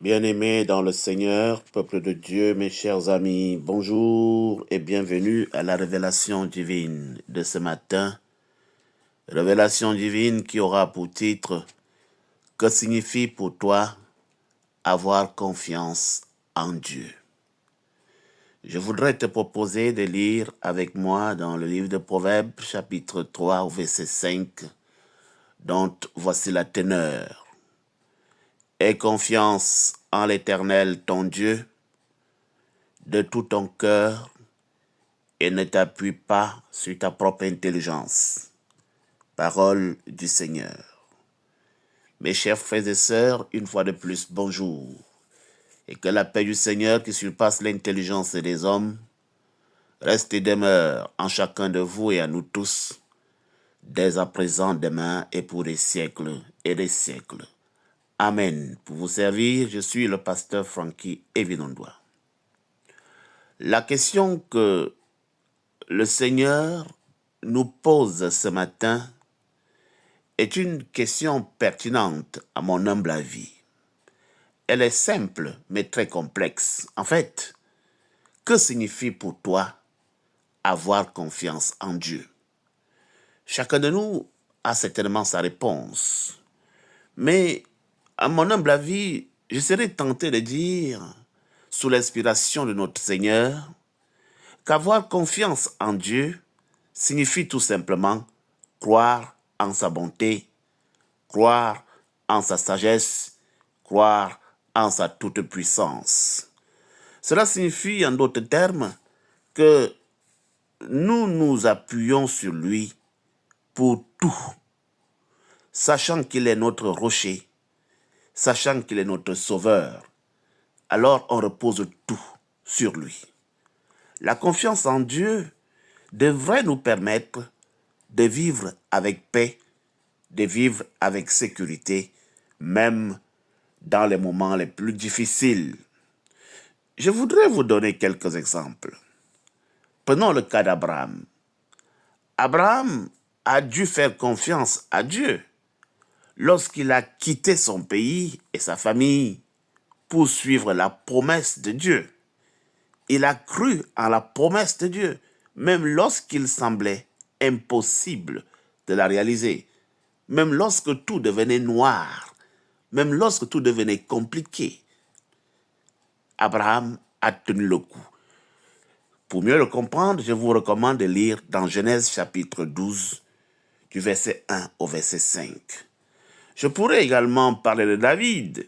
Bien-aimés dans le Seigneur, peuple de Dieu, mes chers amis, bonjour et bienvenue à la révélation divine de ce matin. Révélation divine qui aura pour titre « Que signifie pour toi avoir confiance en Dieu ?» Je voudrais te proposer de lire avec moi dans le livre de Proverbes, chapitre 3, au verset 5, dont voici la teneur. Aie confiance en l'Éternel ton Dieu de tout ton cœur et ne t'appuie pas sur ta propre intelligence. Parole du Seigneur. Mes chers frères et sœurs, une fois de plus, bonjour. Et que la paix du Seigneur qui surpasse l'intelligence des hommes reste et demeure en chacun de vous et à nous tous, dès à présent, demain et pour des siècles et des siècles. Amen. Pour vous servir, je suis le pasteur Frankie Evinondoa. La question que le Seigneur nous pose ce matin est une question pertinente à mon humble avis. Elle est simple mais très complexe. En fait, que signifie pour toi avoir confiance en Dieu? Chacun de nous a certainement sa réponse. Mais à mon humble avis, je serais tenté de dire, sous l'inspiration de notre Seigneur, qu'avoir confiance en Dieu signifie tout simplement croire en sa bonté, croire en sa sagesse, croire en sa toute-puissance. Cela signifie, en d'autres termes, que nous nous appuyons sur lui pour tout, sachant qu'il est notre rocher, sachant qu'il est notre sauveur. Alors on repose tout sur lui. La confiance en Dieu devrait nous permettre de vivre avec paix, de vivre avec sécurité, même dans les moments les plus difficiles. Je voudrais vous donner quelques exemples. Prenons le cas d'Abraham. Abraham a dû faire confiance à Dieu lorsqu'il a quitté son pays et sa famille pour suivre la promesse de Dieu. Il a cru en la promesse de Dieu, même lorsqu'il semblait impossible de la réaliser, même lorsque tout devenait noir, même lorsque tout devenait compliqué. Abraham a tenu le coup. Pour mieux le comprendre, je vous recommande de lire dans Genèse chapitre 12, du verset 1 au verset 5. Je pourrais également parler de David.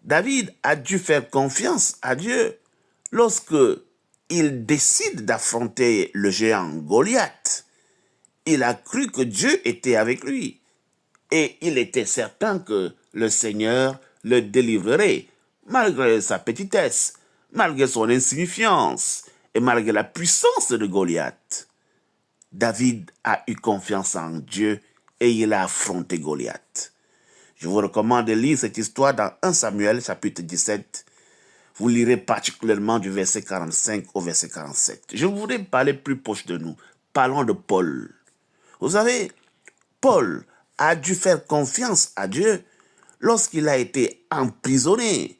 David a dû faire confiance à Dieu lorsque il décide d'affronter le géant Goliath. Il a cru que Dieu était avec lui et il était certain que le Seigneur le délivrerait, malgré sa petitesse, malgré son insignifiance et malgré la puissance de Goliath. David a eu confiance en Dieu et il a affronté Goliath. Je vous recommande de lire cette histoire dans 1 Samuel chapitre 17. Vous lirez particulièrement du verset 45 au verset 47. Je voudrais parler plus proche de nous. Parlons de Paul. Vous savez, Paul a dû faire confiance à Dieu lorsqu'il a été emprisonné,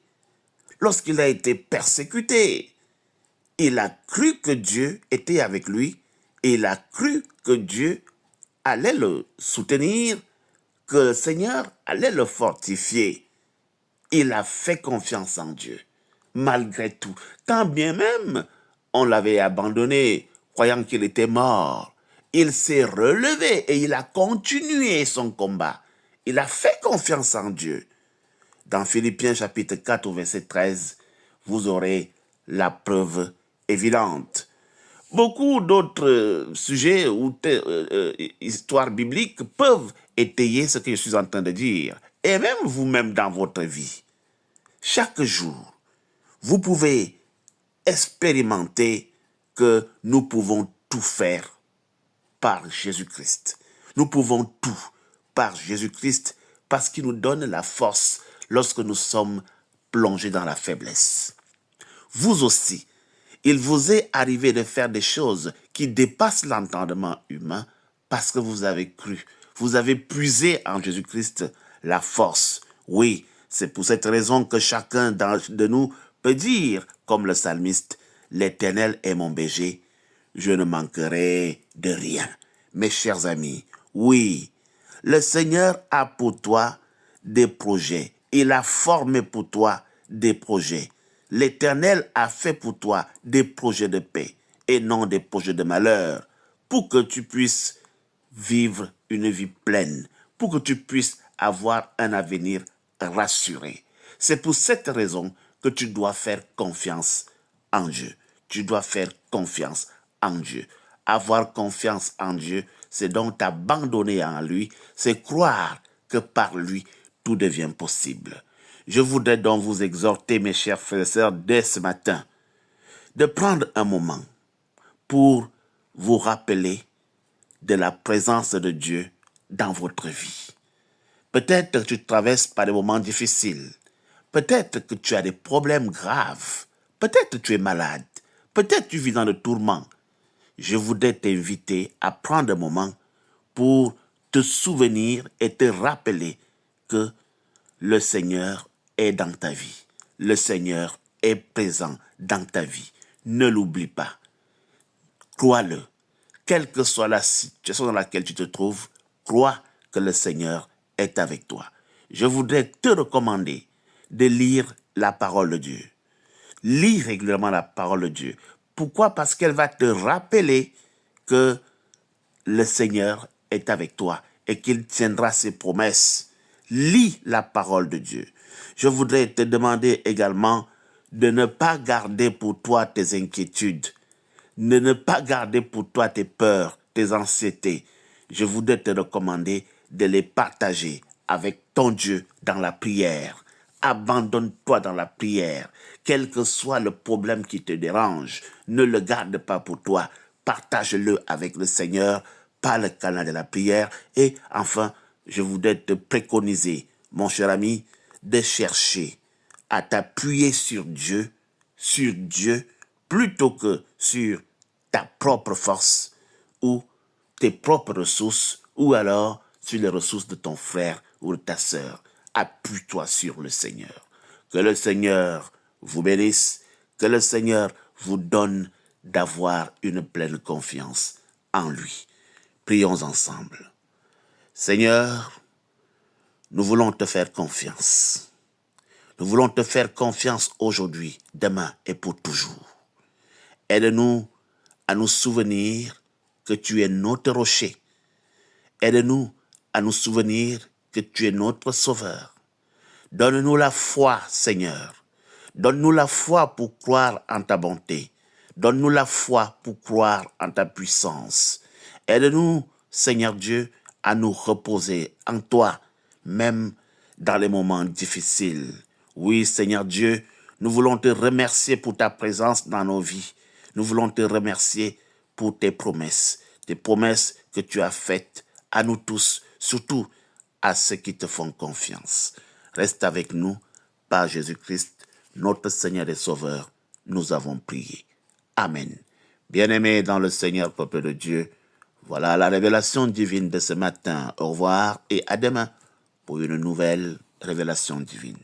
lorsqu'il a été persécuté. Il a cru que Dieu était avec lui et il a cru que Dieu allait le soutenir, que le Seigneur allait le fortifier. Il a fait confiance en Dieu, malgré tout. Quand bien même on l'avait abandonné, croyant qu'il était mort, il s'est relevé et il a continué son combat. Il a fait confiance en Dieu. Dans Philippiens chapitre 4 au verset 13, vous aurez la preuve évidente. Beaucoup d'autres sujets ou histoires bibliques peuvent étayer ce que je suis en train de dire. Et même vous-même dans votre vie. Chaque jour, vous pouvez expérimenter que nous pouvons tout faire par Jésus-Christ. Nous pouvons tout par Jésus-Christ parce qu'il nous donne la force lorsque nous sommes plongés dans la faiblesse. Vous aussi, il vous est arrivé de faire des choses qui dépassent l'entendement humain parce que vous avez cru. Vous avez puisé en Jésus-Christ la force. Oui, C'est pour cette raison que chacun de nous peut dire, comme le psalmiste, « L'Éternel est mon berger, je ne manquerai de rien. » Mes chers amis, oui, le Seigneur a pour toi des projets. Il a formé pour toi des projets. L'Éternel a fait pour toi des projets de paix et non des projets de malheur, pour que tu puisses vivre une vie pleine, pour que tu puisses avoir un avenir rassuré. C'est pour cette raison que tu dois faire confiance en Dieu. Tu dois faire confiance en Dieu. Avoir confiance en Dieu, c'est donc t'abandonner en lui, c'est croire que par lui, tout devient possible. Je voudrais donc vous exhorter, mes chers frères et sœurs, dès ce matin, de prendre un moment pour vous rappeler de la présence de Dieu dans votre vie. Peut-être que tu traverses par des moments difficiles. Peut-être que tu as des problèmes graves. Peut-être que tu es malade. Peut-être que tu vis dans le tourment. Je voudrais t'inviter à prendre un moment pour te souvenir et te rappeler que le Seigneur est dans ta vie. Le Seigneur est présent dans ta vie. Ne l'oublie pas. Crois-le. Quelle que soit la situation dans laquelle tu te trouves, crois que le Seigneur est avec toi. Je voudrais te recommander de lire la parole de Dieu. Lis régulièrement la parole de Dieu. Pourquoi? Parce qu'elle va te rappeler que le Seigneur est avec toi et qu'il tiendra ses promesses. Lis la parole de Dieu. Je voudrais te demander également de ne pas garder pour toi tes inquiétudes, de ne pas garder pour toi tes peurs, tes anxiétés. Je voudrais te recommander de les partager avec ton Dieu dans la prière. Abandonne-toi dans la prière. Quel que soit le problème qui te dérange, ne le garde pas pour toi. Partage-le avec le Seigneur par le canal de la prière. Et enfin, je voudrais te préconiser, mon cher ami, de chercher à t'appuyer sur Dieu, plutôt que sur ta propre force ou tes propres ressources, ou alors sur les ressources de ton frère ou de ta sœur. Appuie-toi sur le Seigneur. Que le Seigneur vous bénisse, que le Seigneur vous donne d'avoir une pleine confiance en lui. Prions ensemble. Seigneur, nous voulons te faire confiance. Nous voulons te faire confiance aujourd'hui, demain et pour toujours. Aide-nous à nous souvenir que tu es notre rocher. Aide-nous à nous souvenir que tu es notre sauveur. Donne-nous la foi, Seigneur. Donne-nous la foi pour croire en ta bonté. Donne-nous la foi pour croire en ta puissance. Aide-nous, Seigneur Dieu, à nous reposer en toi, même dans les moments difficiles. Oui, Seigneur Dieu, nous voulons te remercier pour ta présence dans nos vies. Nous voulons te remercier pour tes promesses que tu as faites à nous tous, surtout à ceux qui te font confiance. Reste avec nous, par Jésus-Christ, notre Seigneur et Sauveur. Nous avons prié. Amen. Bien-aimés dans le Seigneur, peuple de Dieu, voilà la révélation divine de ce matin. Au revoir et à demain pour une nouvelle révélation divine.